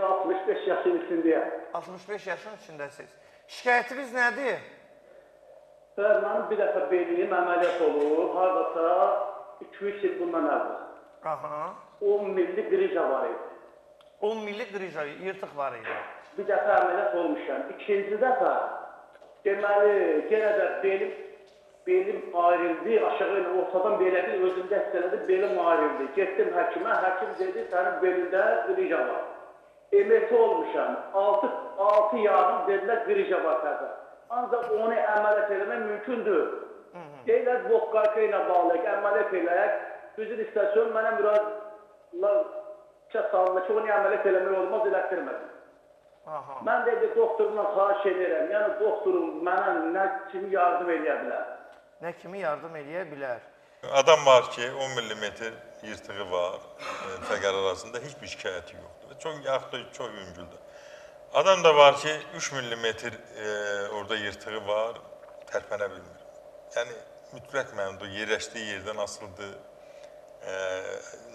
65 yaşın içindeyim. 65 yaşın içindəsiniz. Şikayətiniz nədir? Mənim bir dəfə beyniyim əməliyyat olub, haradasa 2-3 il bundan əvvəl. Aha. 10 milli qrija var idi. 10 milli qrija, yırtıq var idi. Bir dəfə əməliyyat olmuşam. İkinci dəfə, deməli, yenə də belim ayrıldı, aşağı ilə ortadan belə bir özümdə hiss elədi, belim ayrıldı. Getdim həkimə, həkim dedi, sənin belində qrija var. MT olmuşam, 6 yarım dedilər qrija var təzə. Ancaq onu əməliyyat eləmək mümkündür. Deyilər, voqqarka ilə bağlayıq, əməliyyat eləyək. Düzün istasyon mənə müraciət salındı ki, onu əməliyyat eləmək olmaz, elətdirmədim. Mən dedi, doktorumla xahiş edirəm, yəni doktorum mənə nə kimi yardım edə bilər? Nə kimi yardım edə bilər? Adam var ki, 10 millimetr yırtığı var, fəqər arasında heç bir şikayəti yoxdur. Çox yüngüldür. Adam da var ki, 3 millimetr orada yırtığı var, tərpənə bilmir. Yəni, mütləq mənada yerləşdiyi yerdən asılıdır,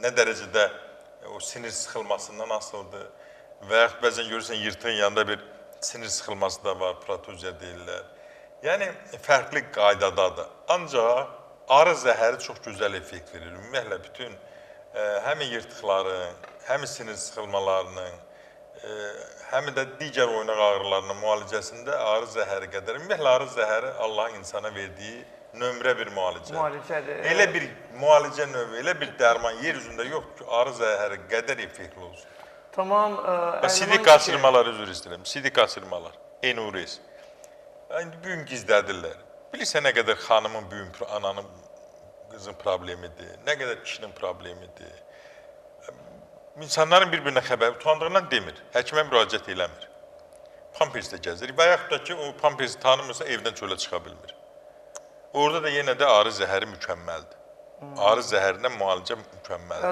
nə dərəcədə o sinir sıxılmasından asılıdır və yaxud bəzən görürsən, yırtığın yanında bir sinir sıxılması da var, protuziya deyirlər. Yəni, fərqli qaydadadır. Ancaq arı zəhəri çox gözəl effekt verir. Ümumiyyətlə, bütün həmin yırtıqların, həmin sinir sıxılmalarının, həmin də digər oynaq ağrılarının müalicəsində arı zəhəri qədər. Ümumiyyətlə, arı zəhəri Allahın insana verdiyi nömrə bir müalicədir. Elə bir müalicə növü, elə bir dərman yer üzündə yoxdur ki, arı zəhəri qədər effektli olsun. Tamam. Sidik qaçırmalar, üzr istəyirəm, sidik qaçırmalar, enuriz. Bugün gizlədirlər. Bilirsən, nə qədər xanımın, ananın, qızın problemidir, nə qədər kişinin problemidir. İnsanların bir-birinə xəbər utandığından demir, həkimə müraciət eləmir. Pampersdə gəzir və yaxud da ki, o pampersi tanımırsa evdən çölə çıxa bilmir. Orada da yenə də arı zəhəri mükəmməldir. Arı zəhərindən müalicə mükəmməldir.